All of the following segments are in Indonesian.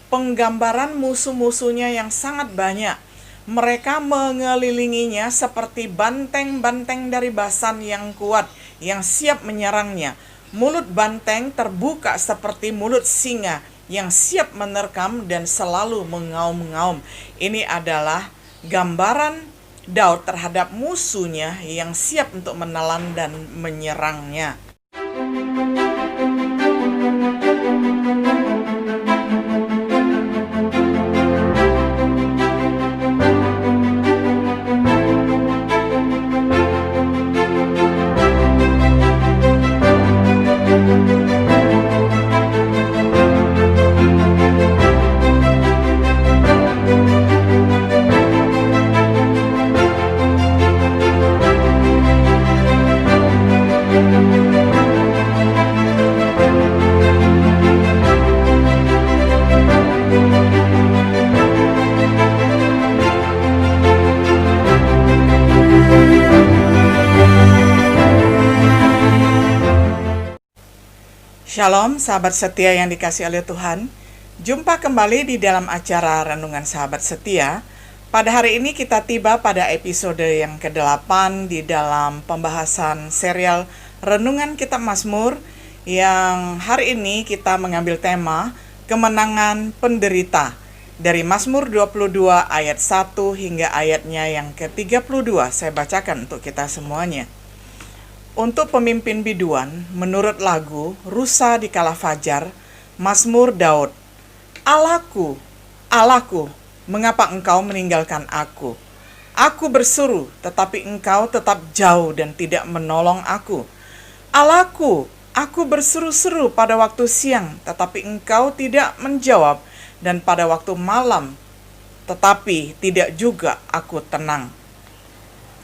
penggambaran musuh-musuhnya yang sangat banyak. Mereka mengelilinginya seperti banteng-banteng dari Basan yang kuat, yang siap menyerangnya. Mulut banteng terbuka seperti mulut singa yang siap menerkam dan selalu mengaum-ngaum. Ini adalah gambaran Daud terhadap musuhnya yang siap untuk menelan dan menyerangnya. Shalom sahabat setia yang dikasihi oleh Tuhan. Jumpa kembali di dalam acara Renungan Sahabat Setia. Pada hari ini kita tiba pada episode yang ke-8 di dalam pembahasan serial Renungan Kitab Mazmur, yang hari ini kita mengambil tema kemenangan penderita dari Mazmur 22 ayat 1 hingga ayatnya yang ke-32. Saya bacakan untuk kita semuanya. Untuk pemimpin biduan, menurut lagu Rusa di Kala Fajar, Mazmur Daud. Allahku, Allahku, mengapa engkau meninggalkan aku? Aku berseru, tetapi engkau tetap jauh dan tidak menolong aku. Allahku, aku berseru-seru pada waktu siang, tetapi engkau tidak menjawab, dan pada waktu malam, tetapi tidak juga aku tenang.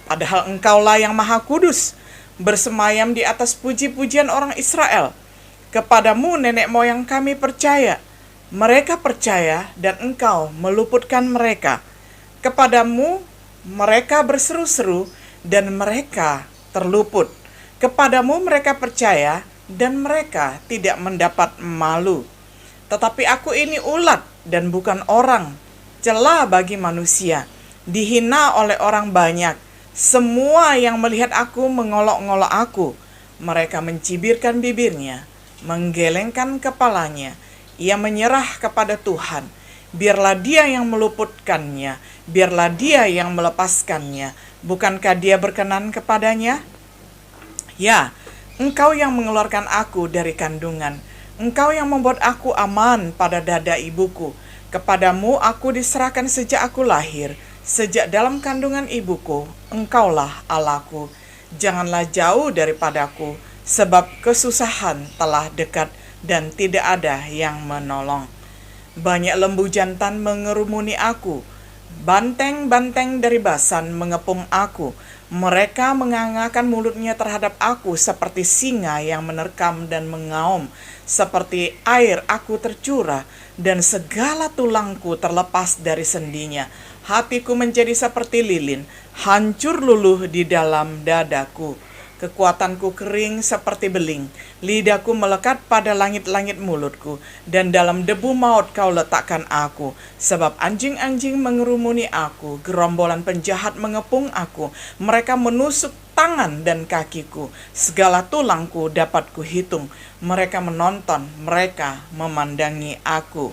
Padahal engkaulah yang maha kudus, bersemayam di atas puji-pujian orang Israel. Kepadamu nenek moyang kami percaya. Mereka percaya dan engkau meluputkan mereka. Kepadamu mereka berseru-seru dan mereka terluput. Kepadamu mereka percaya dan mereka tidak mendapat malu. Tetapi aku ini ulat dan bukan orang, cela bagi manusia, dihina oleh orang banyak. Semua yang melihat aku mengolok-ngolok aku. Mereka mencibirkan bibirnya, menggelengkan kepalanya. Ia menyerah kepada Tuhan. Biarlah dia yang meluputkannya, biarlah dia yang melepaskannya. Bukankah dia berkenan kepadanya? Ya, engkau yang mengeluarkan aku dari kandungan. Engkau yang membuat aku aman pada dada ibuku. Kepadamu aku diserahkan sejak aku lahir. Sejak dalam kandungan ibuku, engkaulah Allahku. Janganlah jauh daripadaku, sebab kesusahan telah dekat dan tidak ada yang menolong. Banyak lembu jantan mengerumuni aku, banteng-banteng dari Basan mengepung aku. Mereka mengangangkan mulutnya terhadap aku seperti singa yang menerkam dan mengaum. Seperti air aku tercurah dan segala tulangku terlepas dari sendinya. Hatiku menjadi seperti lilin, hancur luluh di dalam dadaku. Kekuatanku kering seperti beling, lidahku melekat pada langit-langit mulutku, dan dalam debu maut kau letakkan aku. Sebab anjing-anjing mengerumuni aku, gerombolan penjahat mengepung aku. Mereka menusuk tangan dan kakiku, segala tulangku dapat kuhitung. Mereka menonton, mereka memandangi aku.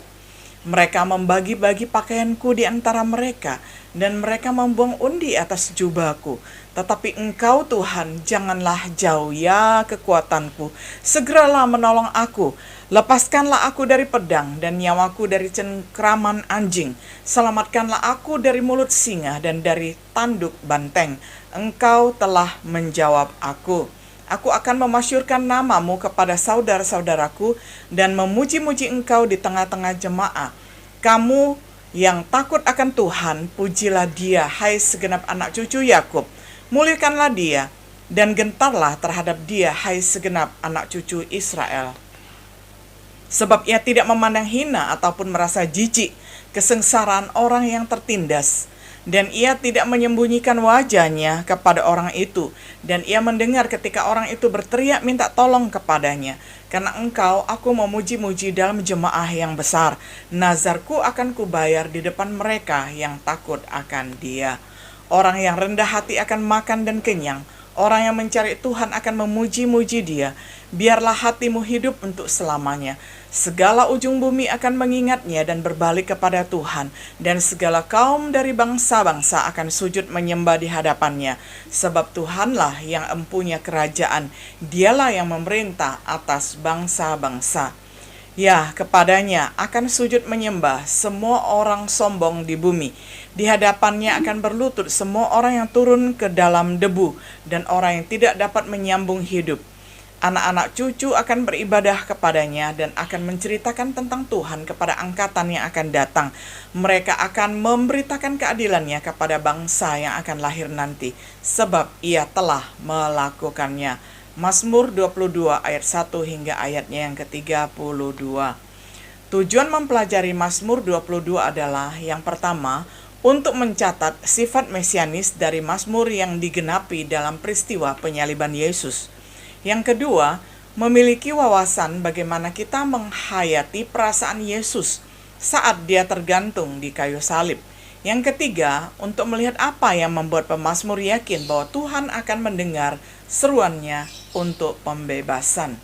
Mereka membagi-bagi pakaianku di antara mereka, dan mereka membuang undi atas jubahku. Tetapi engkau Tuhan, janganlah jauh, ya kekuatanku. Segeralah menolong aku. Lepaskanlah aku dari pedang dan nyawaku dari cengkraman anjing. Selamatkanlah aku dari mulut singa dan dari tanduk banteng. Engkau telah menjawab aku. Aku akan memasyurkan namamu kepada saudara-saudaraku dan memuji-muji engkau di tengah-tengah jemaah. Kamu yang takut akan Tuhan, pujilah dia, hai segenap anak cucu Yakub. Muliakanlah dia dan gentarlah terhadap dia, hai segenap anak cucu Israel. Sebab ia tidak memandang hina ataupun merasa jijik kesengsaraan orang yang tertindas. Dan ia tidak menyembunyikan wajahnya kepada orang itu. Dan ia mendengar ketika orang itu berteriak minta tolong kepadanya. Karena engkau, aku memuji-muji dalam jemaah yang besar. Nazarku akan kubayar di depan mereka yang takut akan Dia. Orang yang rendah hati akan makan dan kenyang. Orang yang mencari Tuhan akan memuji-muji Dia. Biarlah hatimu hidup untuk selamanya. Segala ujung bumi akan mengingatnya dan berbalik kepada Tuhan. Dan segala kaum dari bangsa-bangsa akan sujud menyembah di hadapannya. Sebab Tuhanlah yang empunya kerajaan. Dialah yang memerintah atas bangsa-bangsa. Ya, kepadanya akan sujud menyembah semua orang sombong di bumi. Di hadapannya akan berlutut semua orang yang turun ke dalam debu dan orang yang tidak dapat menyambung hidup. Anak-anak cucu akan beribadah kepadanya dan akan menceritakan tentang Tuhan kepada angkatan yang akan datang. Mereka akan memberitakan keadilannya kepada bangsa yang akan lahir nanti, sebab Ia telah melakukannya. Mazmur 22 ayat 1 hingga ayatnya yang ke-32. Tujuan mempelajari Mazmur 22 adalah yang pertama, untuk mencatat sifat mesianis dari Mazmur yang digenapi dalam peristiwa penyaliban Yesus. Yang kedua, memiliki wawasan bagaimana kita menghayati perasaan Yesus saat Dia tergantung di kayu salib. Yang ketiga, untuk melihat apa yang membuat pemazmur yakin bahwa Tuhan akan mendengar seruannya untuk pembebasan.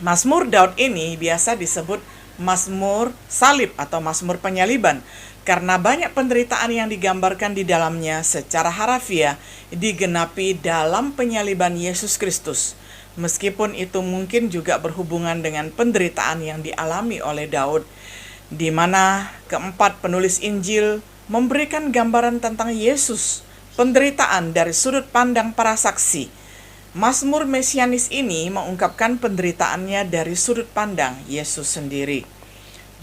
Mazmur Daud ini biasa disebut Mazmur Salib atau Mazmur Penyaliban karena banyak penderitaan yang digambarkan di dalamnya secara harafiah digenapi dalam penyaliban Yesus Kristus. Meskipun itu mungkin juga berhubungan dengan penderitaan yang dialami oleh Daud, di mana keempat penulis Injil memberikan gambaran tentang Yesus, penderitaan dari sudut pandang para saksi. Mazmur mesianis ini mengungkapkan penderitaannya dari sudut pandang Yesus sendiri.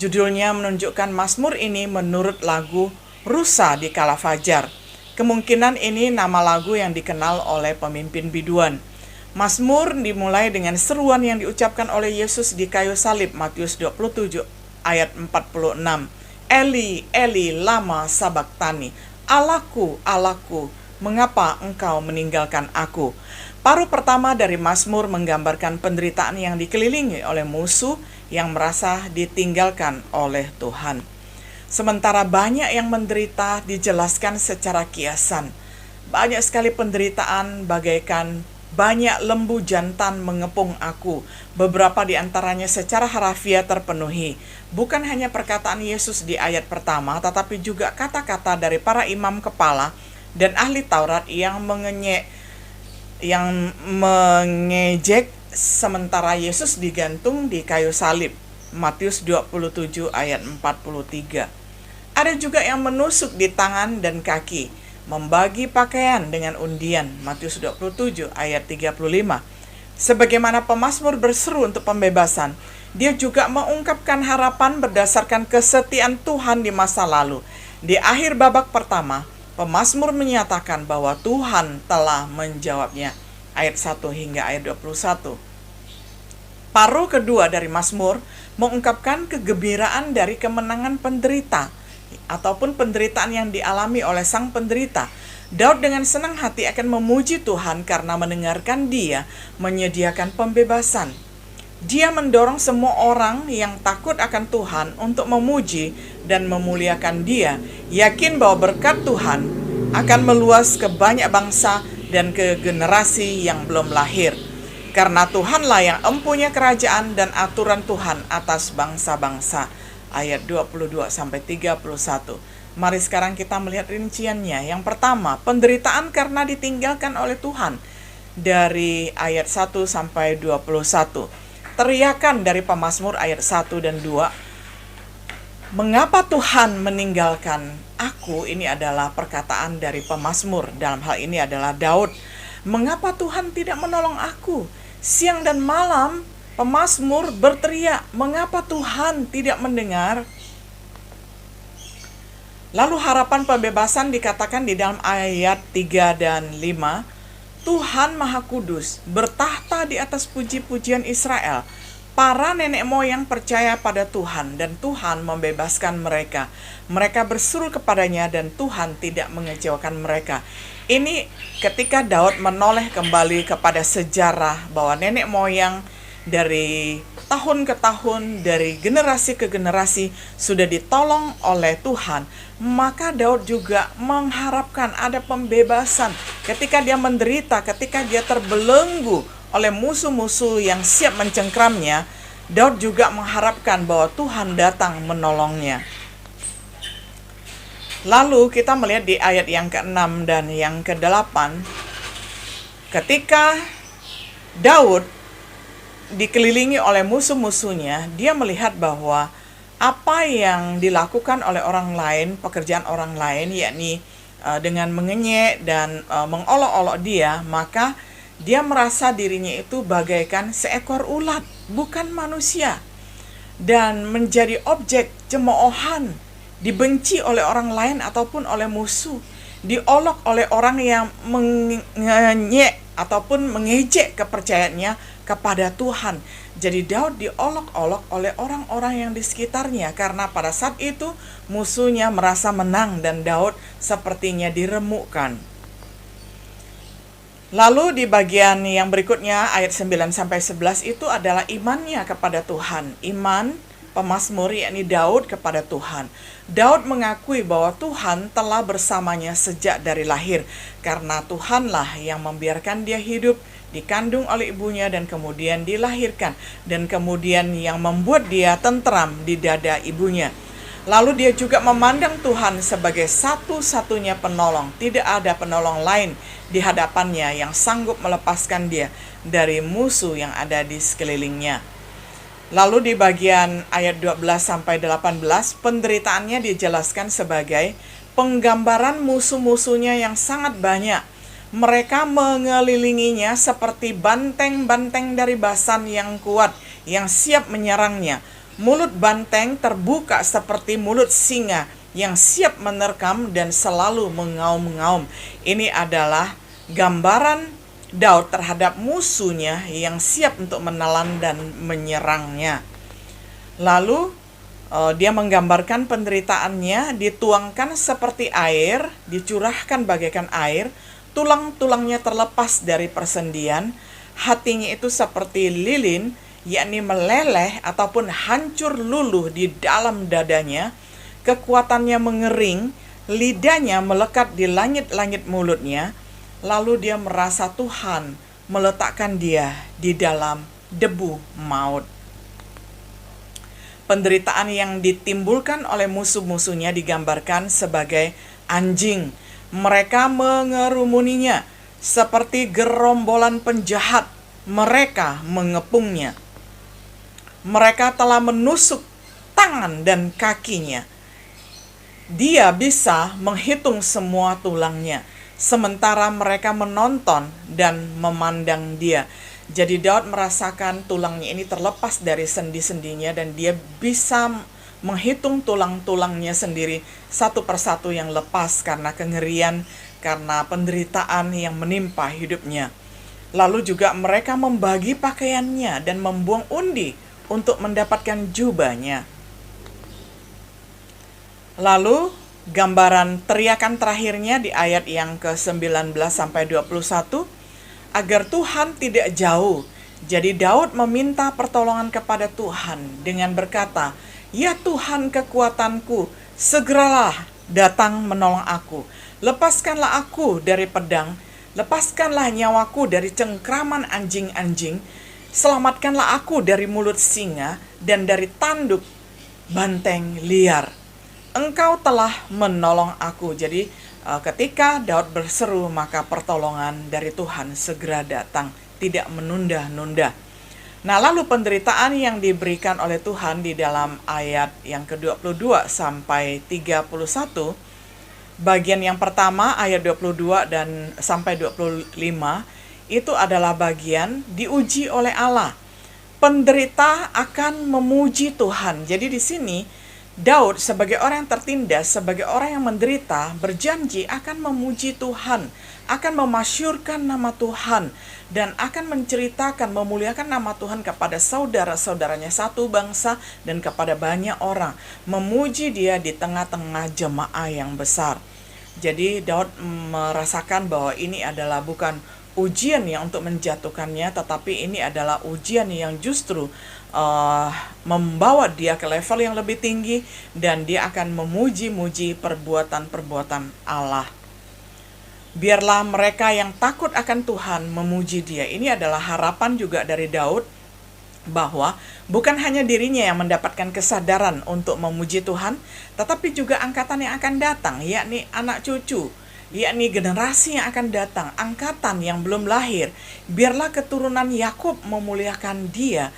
Judulnya menunjukkan Mazmur ini menurut lagu Rusa di Kala Fajar. Kemungkinan ini nama lagu yang dikenal oleh pemimpin biduan. Mazmur dimulai dengan seruan yang diucapkan oleh Yesus di kayu salib, Matius 27 ayat 46. Eli, Eli, lama sabachthani. Allahku, Allahku, mengapa engkau meninggalkan aku? Paruh pertama dari Mazmur menggambarkan penderitaan yang dikelilingi oleh musuh yang merasa ditinggalkan oleh Tuhan. Sementara banyak yang menderita dijelaskan secara kiasan. Banyak sekali penderitaan bagaikan banyak lembu jantan mengepung aku. Beberapa di antaranya secara harafiah terpenuhi. Bukan hanya perkataan Yesus di ayat pertama, tetapi juga kata-kata dari para imam kepala dan ahli Taurat yang mengejek sementara Yesus digantung di kayu salib. Matius 27 ayat 43. Ada juga yang menusuk di tangan dan kaki, membagi pakaian dengan undian. Matius 27 ayat 35. Sebagaimana pemazmur berseru untuk pembebasan, dia juga mengungkapkan harapan berdasarkan kesetiaan Tuhan di masa lalu. Di akhir babak pertama, pemazmur menyatakan bahwa Tuhan telah menjawabnya. Ayat 1 hingga ayat 21. Paruh kedua dari Mazmur mengungkapkan kegembiraan dari kemenangan penderita ataupun penderitaan yang dialami oleh sang penderita. Daud dengan senang hati akan memuji Tuhan karena mendengarkan Dia menyediakan pembebasan. Dia mendorong semua orang yang takut akan Tuhan untuk memuji dan memuliakan Dia, yakin bahwa berkat Tuhan akan meluas ke banyak bangsa dan ke generasi yang belum lahir. Karena Tuhanlah yang empunya kerajaan dan aturan Tuhan atas bangsa-bangsa. Ayat 22-31. Mari sekarang kita melihat rinciannya. Yang pertama, penderitaan karena ditinggalkan oleh Tuhan. Dari ayat 1-21. Teriakan dari pemazmur ayat 1 dan 2. Mengapa Tuhan meninggalkan aku? Ini adalah perkataan dari pemazmur. Dalam hal ini adalah Daud. Mengapa Tuhan tidak menolong aku? Siang dan malam pemazmur berteriak, mengapa Tuhan tidak mendengar? Lalu harapan pembebasan dikatakan di dalam ayat 3 dan 5. Tuhan Maha Kudus bertahta di atas puji-pujian Israel. Para nenek moyang percaya pada Tuhan dan Tuhan membebaskan mereka. Mereka berseru kepadanya dan Tuhan tidak mengecewakan mereka. Ini ketika Daud menoleh kembali kepada sejarah bahwa nenek moyang dari tahun ke tahun, dari generasi ke generasi sudah ditolong oleh Tuhan, maka Daud juga mengharapkan ada pembebasan ketika dia menderita, ketika dia terbelenggu oleh musuh-musuh yang siap mencengkramnya. Daud juga mengharapkan bahwa Tuhan datang menolongnya. Lalu kita melihat di ayat yang ke-6 dan yang ke-8, ketika Daud dikelilingi oleh musuh-musuhnya, dia melihat bahwa apa yang dilakukan oleh orang lain, pekerjaan orang lain, yakni dengan mengenyek dan mengolok-olok dia, maka dia merasa dirinya itu bagaikan seekor ulat, bukan manusia, dan menjadi objek cemoohan, dibenci oleh orang lain ataupun oleh musuh, diolok oleh orang yang mengenyek ataupun mengejek kepercayaannya kepada Tuhan. Jadi Daud diolok-olok oleh orang-orang yang di sekitarnya, karena pada saat itu musuhnya merasa menang dan Daud sepertinya diremukkan. Lalu di bagian yang berikutnya ayat 9-11 itu adalah imannya kepada Tuhan. Iman pemazmur yakni Daud kepada Tuhan. Daud mengakui bahwa Tuhan telah bersamanya sejak dari lahir, karena Tuhanlah yang membiarkan dia hidup, dikandung oleh ibunya dan kemudian dilahirkan, dan kemudian yang membuat dia tentram di dada ibunya. Lalu dia juga memandang Tuhan sebagai satu-satunya penolong. Tidak ada penolong lain di hadapannya yang sanggup melepaskan dia dari musuh yang ada di sekelilingnya. Lalu di bagian ayat 12-18, penderitaannya dijelaskan sebagai penggambaran musuh-musuhnya yang sangat banyak. Mereka mengelilinginya seperti banteng-banteng dari Basan yang kuat, yang siap menyerangnya. Mulut banteng terbuka seperti mulut singa yang siap menerkam dan selalu mengaum-ngaum. Ini adalah gambaran Daud terhadap musuhnya yang siap untuk menelan dan menyerangnya. Lalu dia menggambarkan penderitaannya dituangkan seperti air, dicurahkan bagaikan air, tulang-tulangnya terlepas dari persendian, hatinya itu seperti lilin, yakni meleleh ataupun hancur luluh di dalam dadanya, kekuatannya mengering, lidahnya melekat di langit-langit mulutnya. Lalu dia merasa Tuhan meletakkan dia di dalam debu maut. Penderitaan yang ditimbulkan oleh musuh-musuhnya digambarkan sebagai anjing. Mereka mengerumuninya seperti gerombolan penjahat. Mereka mengepungnya. Mereka telah menusuk tangan dan kakinya. Dia bisa menghitung semua tulangnya, sementara mereka menonton dan memandang dia. Jadi Daud merasakan tulangnya ini terlepas dari sendi-sendinya, dan dia bisa menghitung tulang-tulangnya sendiri satu persatu yang lepas karena kengerian, karena penderitaan yang menimpa hidupnya. Lalu juga mereka membagi pakaiannya dan membuang undi untuk mendapatkan jubahnya. Lalu gambaran teriakan terakhirnya di ayat yang ke-19-21, agar Tuhan tidak jauh. Jadi Daud meminta pertolongan kepada Tuhan dengan berkata, "Ya Tuhan kekuatanku, segeralah datang menolong aku. Lepaskanlah aku dari pedang, lepaskanlah nyawaku dari cengkraman anjing-anjing. Selamatkanlah aku dari mulut singa dan dari tanduk banteng liar. Engkau telah menolong aku." Jadi ketika Daud berseru, maka pertolongan dari Tuhan segera datang, tidak menunda-nunda. Nah, lalu penderitaan yang diberikan oleh Tuhan di dalam ayat yang ke-22 sampai 31, bagian yang pertama ayat 22 dan sampai 25, itu adalah bagian diuji oleh Allah. Penderita akan memuji Tuhan. Jadi di sini Daud sebagai orang yang tertindas, sebagai orang yang menderita, berjanji akan memuji Tuhan, akan memasyurkan nama Tuhan, dan akan menceritakan, memuliakan nama Tuhan kepada saudara-saudaranya satu bangsa dan kepada banyak orang. Memuji dia di tengah-tengah jemaah yang besar. Jadi Daud merasakan bahwa ini adalah bukan ujian yang untuk menjatuhkannya, tetapi ini adalah ujian yang justru membawa dia ke level yang lebih tinggi, dan dia akan memuji-muji perbuatan-perbuatan Allah. Biarlah mereka yang takut akan Tuhan memuji Dia. Ini adalah harapan juga dari Daud, bahwa bukan hanya dirinya yang mendapatkan kesadaran untuk memuji Tuhan, tetapi juga angkatan yang akan datang, yakni anak cucu, yakni generasi yang akan datang, angkatan yang belum lahir. Biarlah keturunan Yakub memuliakan Dia,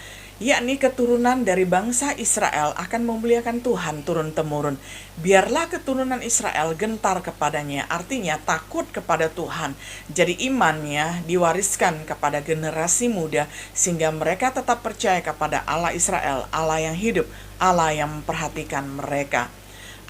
yakni keturunan dari bangsa Israel akan memuliakan Tuhan turun-temurun. Biarlah keturunan Israel gentar kepadanya, artinya takut kepada Tuhan. Jadi imannya diwariskan kepada generasi muda, sehingga mereka tetap percaya kepada Allah Israel, Allah yang hidup, Allah yang memperhatikan mereka.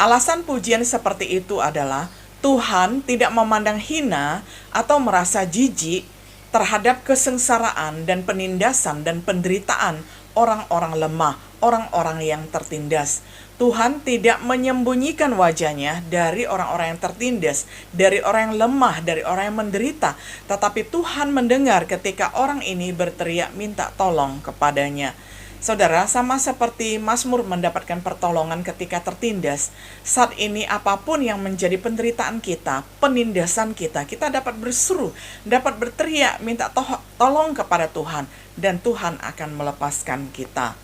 Alasan pujian seperti itu adalah Tuhan tidak memandang hina atau merasa jijik terhadap kesengsaraan dan penindasan dan penderitaan orang-orang lemah, orang-orang yang tertindas. Tuhan tidak menyembunyikan wajahnya dari orang-orang yang tertindas, dari orang yang lemah, dari orang yang menderita. Tetapi Tuhan mendengar ketika orang ini berteriak minta tolong kepadanya. Saudara, sama seperti Mazmur mendapatkan pertolongan ketika tertindas, saat ini apapun yang menjadi penderitaan kita, penindasan kita, kita dapat berseru, dapat berteriak, minta tolong kepada Tuhan, dan Tuhan akan melepaskan kita.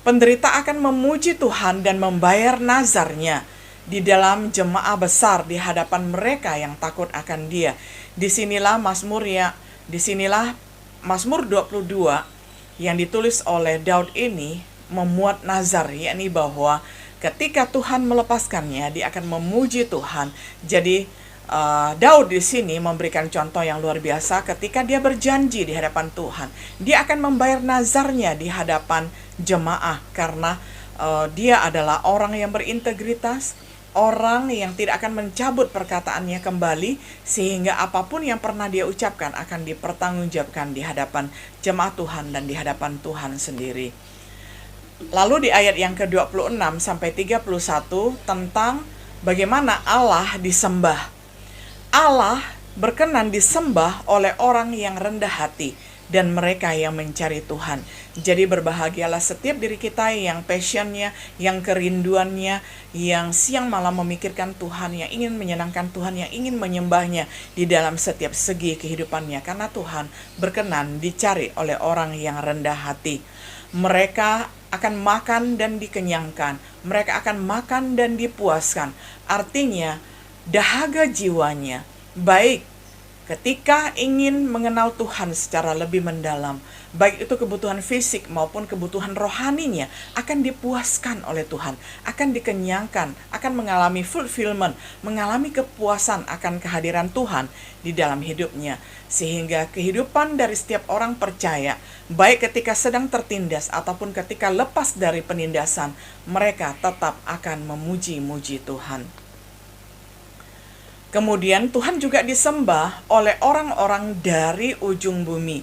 Penderita akan memuji Tuhan dan membayar nazarnya di dalam jemaah besar di hadapan mereka yang takut akan Dia. Disinilah Mazmur 22 yang ditulis oleh Daud ini memuat nazar, yakni bahwa ketika Tuhan melepaskannya, dia akan memuji Tuhan. Jadi Daud di sini memberikan contoh yang luar biasa ketika dia berjanji di hadapan Tuhan. Dia akan membayar nazarnya di hadapan jemaah karena dia adalah orang yang berintegritas, orang yang tidak akan mencabut perkataannya kembali, sehingga apapun yang pernah dia ucapkan akan dipertanggungjawabkan di hadapan jemaat Tuhan dan di hadapan Tuhan sendiri. Lalu di ayat yang ke-26 sampai 31 tentang bagaimana Allah disembah. Allah berkenan disembah oleh orang yang rendah hati dan mereka yang mencari Tuhan. Jadi berbahagialah setiap diri kita yang passionnya, yang kerinduannya, yang siang malam memikirkan Tuhan, yang ingin menyenangkan Tuhan, yang ingin menyembahnya di dalam setiap segi kehidupannya. Karena Tuhan berkenan dicari oleh orang yang rendah hati. Mereka akan makan dan dikenyangkan. Mereka akan makan dan dipuaskan. Artinya dahaga jiwanya, baik ketika ingin mengenal Tuhan secara lebih mendalam, baik itu kebutuhan fisik maupun kebutuhan rohaninya, akan dipuaskan oleh Tuhan, akan dikenyangkan, akan mengalami fulfillment, mengalami kepuasan akan kehadiran Tuhan di dalam hidupnya. Sehingga kehidupan dari setiap orang percaya, baik ketika sedang tertindas ataupun ketika lepas dari penindasan, mereka tetap akan memuji-muji Tuhan. Kemudian Tuhan juga disembah oleh orang-orang dari ujung bumi.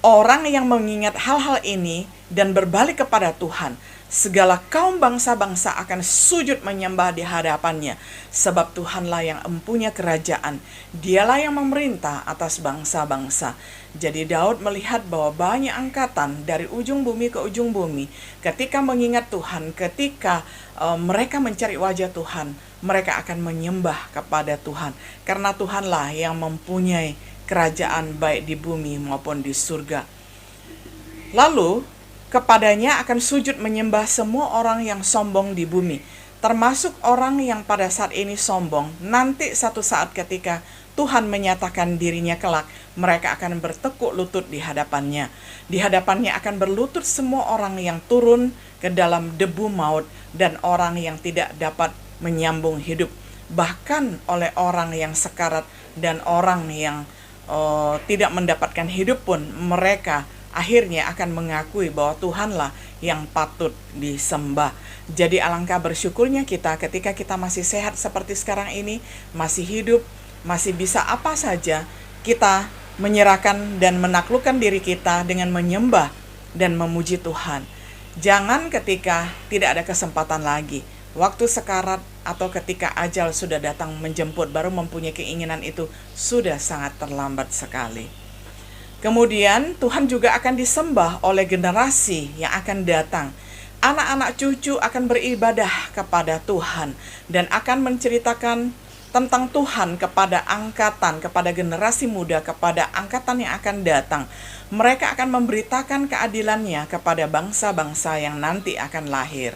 Orang yang mengingat hal-hal ini dan berbalik kepada Tuhan. Segala kaum bangsa-bangsa akan sujud menyembah di hadapannya. Sebab Tuhanlah yang empunya kerajaan. Dialah yang memerintah atas bangsa-bangsa. Jadi Daud melihat bahwa banyak angkatan dari ujung bumi ke ujung bumi. Ketika mengingat Tuhan, ketika mereka mencari wajah Tuhan, mereka akan menyembah kepada Tuhan. Karena Tuhanlah yang mempunyai kerajaan baik di bumi maupun di surga. Lalu kepadanya akan sujud menyembah semua orang yang sombong di bumi, termasuk orang yang pada saat ini sombong. Nanti satu saat ketika Tuhan menyatakan dirinya kelak, mereka akan bertekuk lutut di hadapannya. Di hadapannya akan berlutut semua orang yang turun ke dalam debu maut dan orang yang tidak dapat menyambung hidup. Bahkan oleh orang yang sekarat dan orang yang tidak mendapatkan hidup pun, mereka akhirnya akan mengakui bahwa Tuhanlah yang patut disembah. Jadi alangkah bersyukurnya kita ketika kita masih sehat seperti sekarang ini, masih hidup, masih bisa apa saja, kita menyerahkan dan menaklukkan diri kita dengan menyembah dan memuji Tuhan. Jangan ketika tidak ada kesempatan lagi, waktu sekarat atau ketika ajal sudah datang menjemput baru mempunyai keinginan itu, sudah sangat terlambat sekali. Kemudian Tuhan juga akan disembah oleh generasi yang akan datang. Anak-anak cucu akan beribadah kepada Tuhan dan akan menceritakan tentang Tuhan kepada angkatan, kepada generasi muda, kepada angkatan yang akan datang. Mereka akan memberitakan keadilannya kepada bangsa-bangsa yang nanti akan lahir.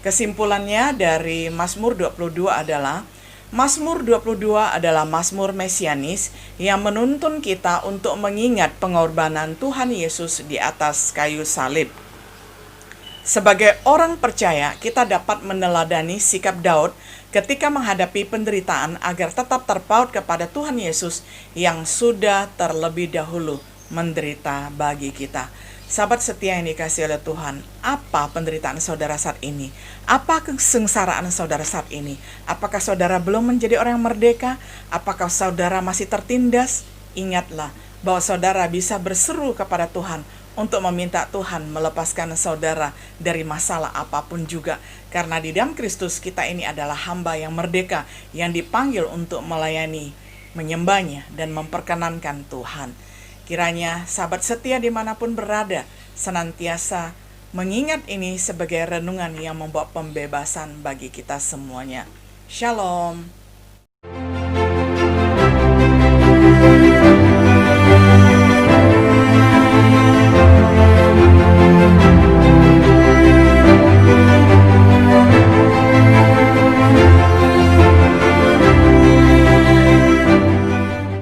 Kesimpulannya dari Mazmur 22 adalah, Mazmur 22 adalah Mazmur mesianis yang menuntun kita untuk mengingat pengorbanan Tuhan Yesus di atas kayu salib. Sebagai orang percaya, kita dapat meneladani sikap Daud ketika menghadapi penderitaan agar tetap terpaut kepada Tuhan Yesus yang sudah terlebih dahulu menderita bagi kita. Sahabat setia yang dikasihi oleh Tuhan, apa penderitaan saudara saat ini? Apa kesengsaraan saudara saat ini? Apakah saudara belum menjadi orang yang merdeka? Apakah saudara masih tertindas? Ingatlah bahwa saudara bisa berseru kepada Tuhan untuk meminta Tuhan melepaskan saudara dari masalah apapun juga. Karena di dalam Kristus kita ini adalah hamba yang merdeka, yang dipanggil untuk melayani, menyembahnya, dan memperkenankan Tuhan. Kiranya sahabat setia dimanapun berada, senantiasa mengingat ini sebagai renungan yang membawa pembebasan bagi kita semuanya. Shalom.